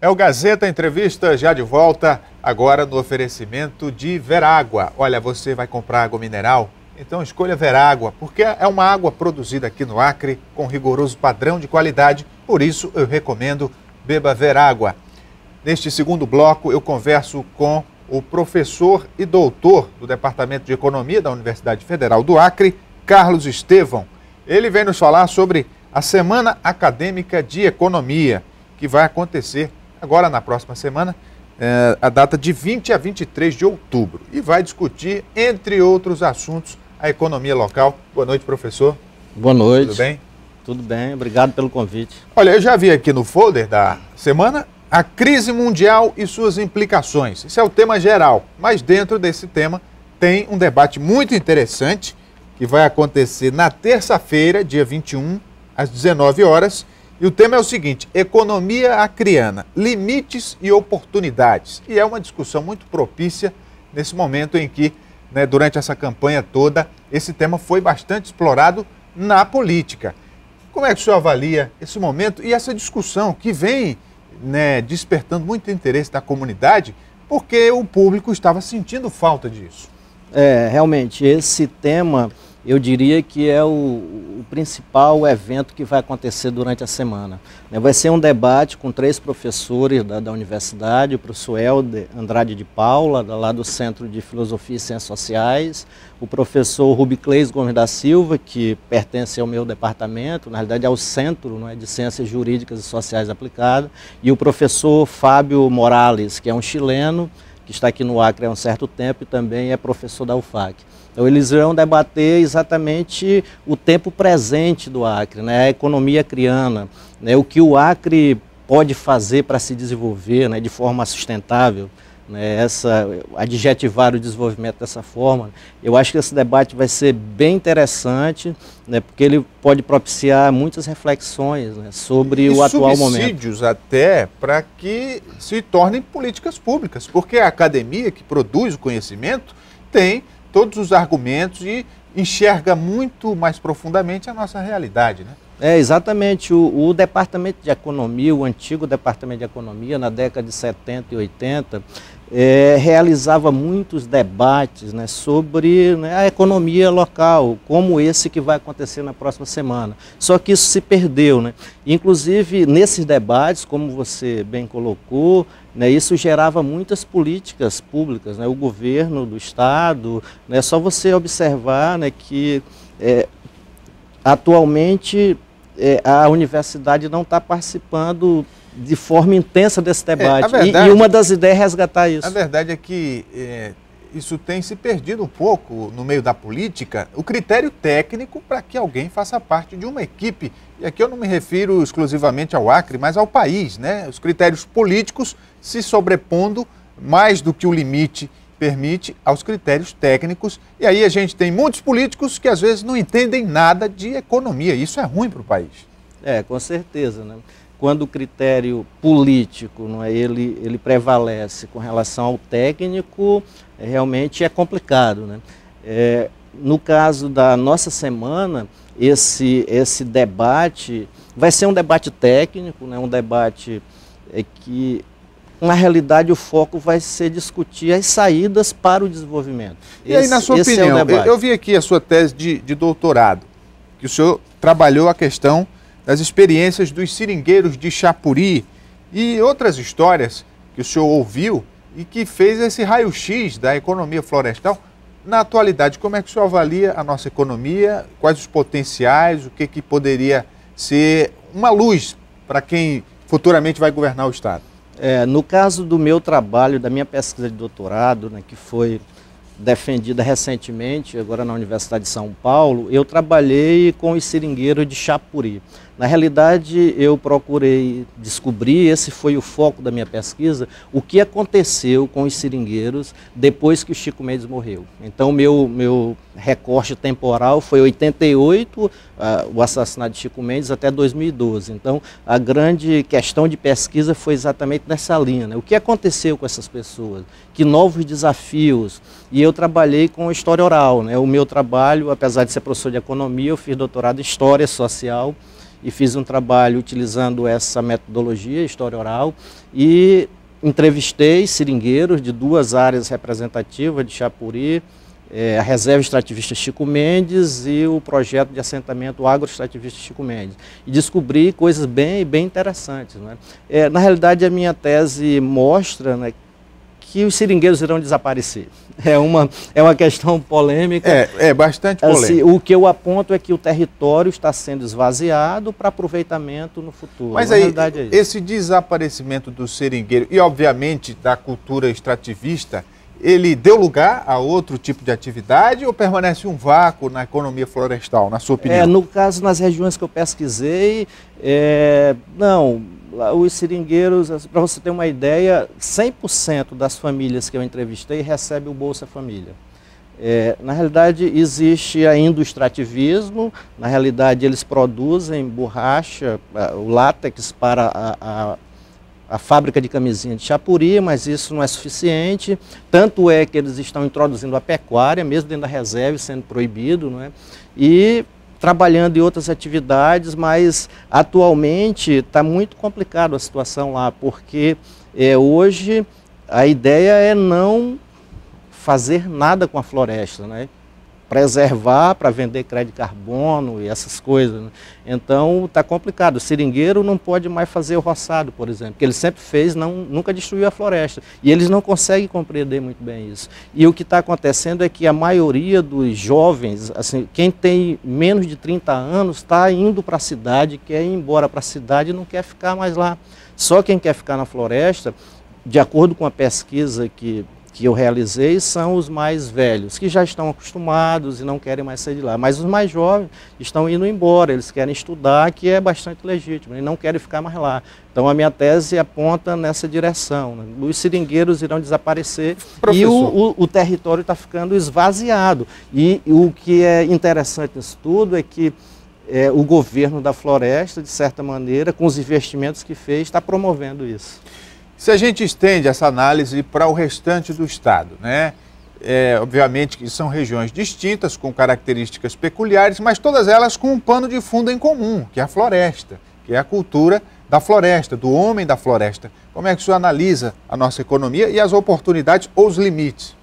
É o Gazeta Entrevista, já de volta, agora no oferecimento de Verágua. Olha, você vai comprar água mineral? Então escolha Verágua, porque é uma água produzida aqui no Acre com rigoroso padrão de qualidade, por isso eu recomendo beba Verágua. Neste segundo bloco eu converso com o professor e doutor do Departamento de Economia da Universidade Federal do Acre, Carlos Estevão. Ele vem nos falar sobre a Semana Acadêmica de Economia, que vai acontecer agora na próxima semana, a data de 20 a 23 de outubro. E vai discutir, entre outros assuntos, a economia local. Boa noite, professor. Boa noite. Tudo bem? Tudo bem, obrigado pelo convite. Olha, eu já vi aqui no folder da semana a crise mundial e suas implicações. Esse é o tema geral, mas dentro desse tema tem um debate muito interessante que vai acontecer na terça-feira, dia 21, às 19 horas. E o tema é o seguinte: economia acreana, limites e oportunidades. E é uma discussão muito propícia nesse momento em que, durante essa campanha toda, esse tema foi bastante explorado na política. Como é que o senhor avalia esse momento e essa discussão que vem despertando muito interesse da comunidade, porque o público estava sentindo falta disso? Realmente, esse tema, eu diria que é o principal evento que vai acontecer durante a semana. Vai ser um debate com 3 professores da universidade, o professor Helder Andrade de Paula, lá do Centro de Filosofia e Ciências Sociais, o professor Rubicleis Gomes da Silva, que pertence ao meu departamento, na realidade ao Centro de Ciências Jurídicas e Sociais Aplicadas, e o professor Fábio Morales, que é um chileno, que está aqui no Acre há um certo tempo e também é professor da UFAC. Então eles irão debater exatamente o tempo presente do Acre, a economia acreana, o que o Acre pode fazer para se desenvolver de forma sustentável, adjetivar o desenvolvimento dessa forma. Eu acho que esse debate vai ser bem interessante, porque ele pode propiciar muitas reflexões sobre o atual momento. E subsídios até para que se tornem políticas públicas, porque a academia que produz o conhecimento tem todos os argumentos e enxerga muito mais profundamente a nossa realidade, Exatamente. O Departamento de Economia, o antigo Departamento de Economia, na década de 70 e 80, realizava muitos debates sobre a economia local, como esse que vai acontecer na próxima semana. Só que isso se perdeu. Inclusive, nesses debates, como você bem colocou, isso gerava muitas políticas públicas, o governo do Estado. É só você observar que atualmente a universidade não está participando de forma intensa desse debate. E uma das ideias é resgatar isso. A verdade é que isso tem se perdido um pouco no meio da política, o critério técnico para que alguém faça parte de uma equipe. E aqui eu não me refiro exclusivamente ao Acre, mas ao país, Os critérios políticos se sobrepondo mais do que o limite permite aos critérios técnicos. E aí a gente tem muitos políticos que às vezes não entendem nada de economia. Isso é ruim para o país. Com certeza. Quando o critério político ele prevalece com relação ao técnico, realmente é complicado. No caso da nossa semana, esse debate vai ser um debate técnico, um debate que, na realidade, o foco vai ser discutir as saídas para o desenvolvimento. E aí, na sua opinião, eu vi aqui a sua tese de doutorado, que o senhor trabalhou a questão das experiências dos seringueiros de Chapuri e outras histórias que o senhor ouviu e que fez esse raio-x da economia florestal. Na atualidade, como é que o senhor avalia a nossa economia, quais os potenciais, o que poderia ser uma luz para quem futuramente vai governar o Estado? No caso do meu trabalho, da minha pesquisa de doutorado, que foi defendida recentemente, agora na Universidade de São Paulo, eu trabalhei com os seringueiros de Chapuri. Na realidade, eu procurei descobrir, esse foi o foco da minha pesquisa, o que aconteceu com os seringueiros depois que o Chico Mendes morreu. Então, meu recorte temporal foi 88, o assassinato de Chico Mendes, até 2012. Então, a grande questão de pesquisa foi exatamente nessa linha. O que aconteceu com essas pessoas? Que novos desafios? E eu trabalhei com história oral. O meu trabalho, apesar de ser professor de economia, eu fiz doutorado em história social. e fiz um trabalho utilizando essa metodologia, história oral, e entrevistei seringueiros de 2 áreas representativas de Chapuri, a Reserva Extrativista Chico Mendes e o projeto de assentamento agroextrativista Chico Mendes. E descobri coisas bem interessantes, né? Na realidade, a minha tese mostra, né, que os seringueiros irão desaparecer. É uma questão polêmica. É bastante polêmica. Assim, o que eu aponto é que o território está sendo esvaziado para aproveitamento no futuro. Mas na aí, realidade é isso. Esse desaparecimento do seringueiro e, obviamente, da cultura extrativista, ele deu lugar a outro tipo de atividade ou permanece um vácuo na economia florestal, na sua opinião? No caso, nas regiões que eu pesquisei, não, os seringueiros, para você ter uma ideia, 100% das famílias que eu entrevistei recebem o Bolsa Família. Na realidade, existe ainda o extrativismo, na realidade eles produzem borracha, o látex para a fábrica de camisinha de Chapuri, mas isso não é suficiente, tanto é que eles estão introduzindo a pecuária, mesmo dentro da reserva, sendo proibido, não é? E trabalhando em outras atividades, mas atualmente está muito complicado a situação lá, porque hoje a ideia é não fazer nada com a floresta, né? Preservar para vender crédito de carbono e essas coisas, né? Então está complicado. O seringueiro não pode mais fazer o roçado, por exemplo, que ele sempre fez, nunca destruiu a floresta. E eles não conseguem compreender muito bem isso. E o que está acontecendo é que a maioria dos jovens, assim, quem tem menos de 30 anos, está indo para a cidade, quer ir embora para a cidade e não quer ficar mais lá. Só quem quer ficar na floresta, de acordo com a pesquisa que eu realizei, são os mais velhos, que já estão acostumados e não querem mais sair de lá. Mas os mais jovens estão indo embora, eles querem estudar, que é bastante legítimo, e não querem ficar mais lá. Então a minha tese aponta nessa direção, né? Os seringueiros irão desaparecer. Professor. E o território está ficando esvaziado. E o que é interessante nisso tudo é que o governo da floresta, de certa maneira, com os investimentos que fez, está promovendo isso. Se a gente estende essa análise para o restante do estado, né? Obviamente que são regiões distintas, com características peculiares, mas todas elas com um pano de fundo em comum, que é a floresta, que é a cultura da floresta, do homem da floresta. Como é que o senhor analisa a nossa economia e as oportunidades ou os limites?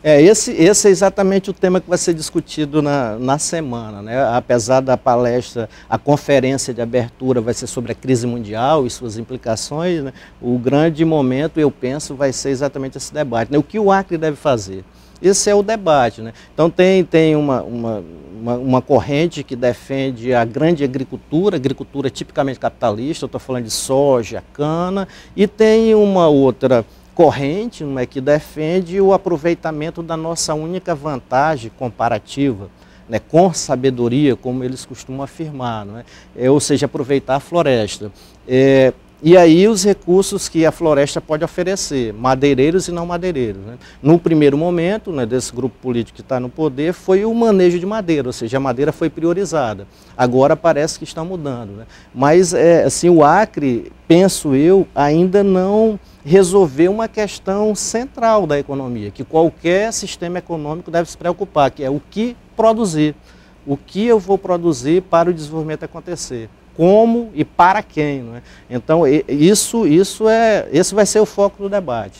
Esse é exatamente o tema que vai ser discutido na semana, né? Apesar da palestra, a conferência de abertura vai ser sobre a crise mundial e suas implicações, né? O grande momento, eu penso, vai ser exatamente esse debate, né? O que o Acre deve fazer? Esse é o debate, né? Então tem uma corrente que defende a grande agricultura tipicamente capitalista, eu estou falando de soja, cana, e tem uma outra corrente, não é, que defende o aproveitamento da nossa única vantagem comparativa, né, com sabedoria, como eles costumam afirmar, não é? Ou seja, aproveitar a floresta. E aí os recursos que a floresta pode oferecer, madeireiros e não madeireiros, né? No primeiro momento, né, desse grupo político que está no poder, foi o manejo de madeira, ou seja, a madeira foi priorizada. Agora parece que está mudando, né? Mas assim, o Acre, penso eu, ainda não resolveu uma questão central da economia, que qualquer sistema econômico deve se preocupar, que é o que produzir. O que eu vou produzir para o desenvolvimento acontecer. Como e para quem, não é? Então, esse vai ser o foco do debate.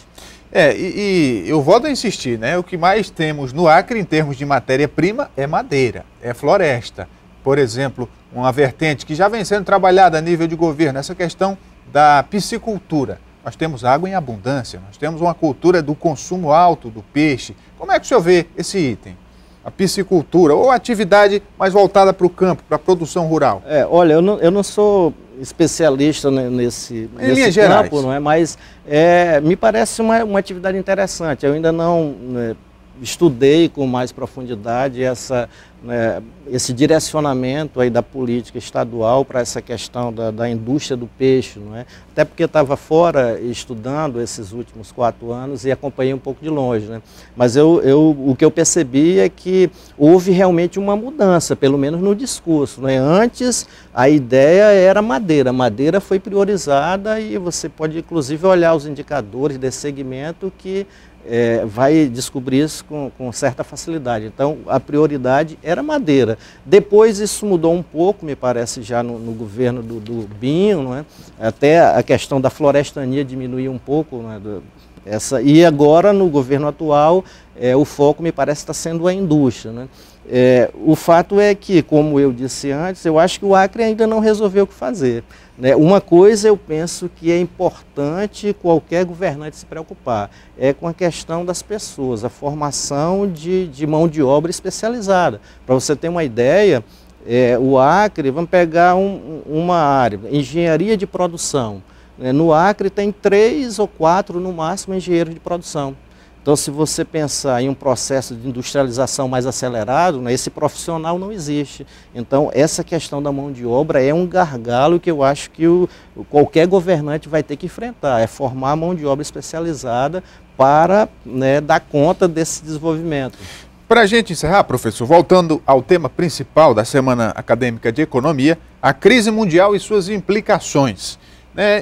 E eu volto a insistir, né? O que mais temos no Acre, em termos de matéria-prima, é madeira, é floresta. Por exemplo, uma vertente que já vem sendo trabalhada a nível de governo, essa questão da piscicultura. Nós temos água em abundância, nós temos uma cultura do consumo alto do peixe. Como é que o senhor vê esse item? A piscicultura, ou a atividade mais voltada para o campo, para a produção rural? Olha, eu não sou especialista nesse campo, não é? Mas me parece uma atividade interessante. Eu ainda não estudei com mais profundidade esse direcionamento aí da política estadual para essa questão da indústria do peixe, não é? Até porque eu estava fora estudando esses últimos 4 anos e acompanhei um pouco de longe, né? Mas o que eu percebi é que houve realmente uma mudança, pelo menos no discurso, né? Antes a ideia era madeira, a madeira foi priorizada e você pode inclusive olhar os indicadores desse segmento que vai descobrir isso com certa facilidade. Então, a prioridade era madeira. Depois isso mudou um pouco, me parece, já no governo do Binho, não é? Até a questão da florestania diminuiu um pouco, não é? E agora, no governo atual, o foco, me parece, está sendo a indústria, né? O fato é que, como eu disse antes, eu acho que o Acre ainda não resolveu o que fazer, né? Uma coisa eu penso que é importante qualquer governante se preocupar, é com a questão das pessoas, a formação de mão de obra especializada. Para você ter uma ideia, o Acre, vamos pegar uma área, engenharia de produção. No Acre tem 3 ou 4, no máximo, engenheiros de produção. Então, se você pensar em um processo de industrialização mais acelerado, né, esse profissional não existe. Então, essa questão da mão de obra é um gargalo que eu acho que qualquer governante vai ter que enfrentar, é formar a mão de obra especializada para, né, dar conta desse desenvolvimento. Para a gente encerrar, professor, voltando ao tema principal da Semana Acadêmica de Economia, a crise mundial e suas implicações.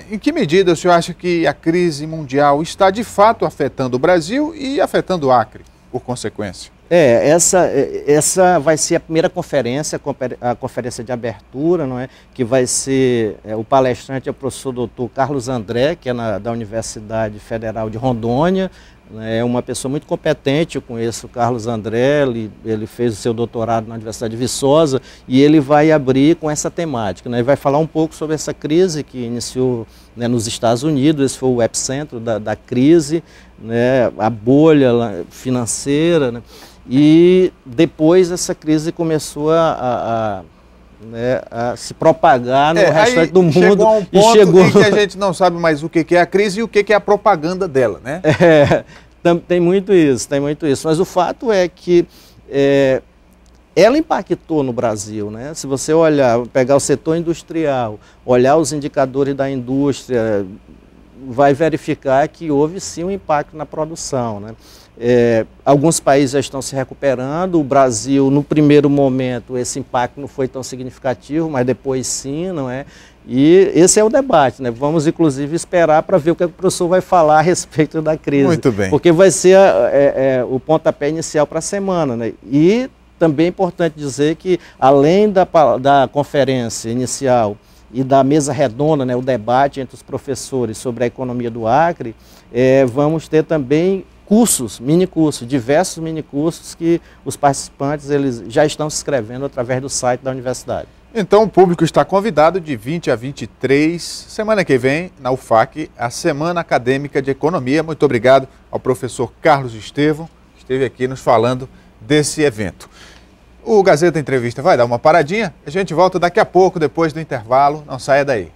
Em que medida o senhor acha que a crise mundial está de fato afetando o Brasil e afetando o Acre, por consequência? Essa vai ser a primeira conferência, a conferência de abertura, não é? Que vai ser, o palestrante é o professor doutor Carlos André, que é da Universidade Federal de Rondônia. É uma pessoa muito competente, eu conheço o Carlos André, ele fez o seu doutorado na Universidade de Viçosa e ele vai abrir com essa temática, né? Ele vai falar um pouco sobre essa crise que iniciou, né, nos Estados Unidos, esse foi o epicentro da crise, né, a bolha financeira, né? E depois essa crise começou a se propagar no restante do mundo. Chegou a um ponto em que a gente não sabe mais o que é a crise e o que é a propaganda dela, né? Tem muito isso. Mas o fato é que ela impactou no Brasil, né? Se você pegar o setor industrial, olhar os indicadores da indústria, vai verificar que houve sim um impacto na produção, né? Alguns países já estão se recuperando, o Brasil, no primeiro momento, esse impacto não foi tão significativo, mas depois sim, não é? E esse é o debate, né? Vamos, inclusive, esperar para ver o que o professor vai falar a respeito da crise. Muito bem. Porque vai ser o pontapé inicial para a semana, né? E também é importante dizer que, além da conferência inicial e da mesa redonda, né, o debate entre os professores sobre a economia do Acre, vamos ter também minicursos, diversos minicursos que os participantes eles já estão se inscrevendo através do site da universidade. Então o público está convidado de 20 a 23, semana que vem, na UFAC, a Semana Acadêmica de Economia. Muito obrigado ao professor Carlos Estevão, que esteve aqui nos falando desse evento. O Gazeta Entrevista vai dar uma paradinha, a gente volta daqui a pouco, depois do intervalo, não saia daí.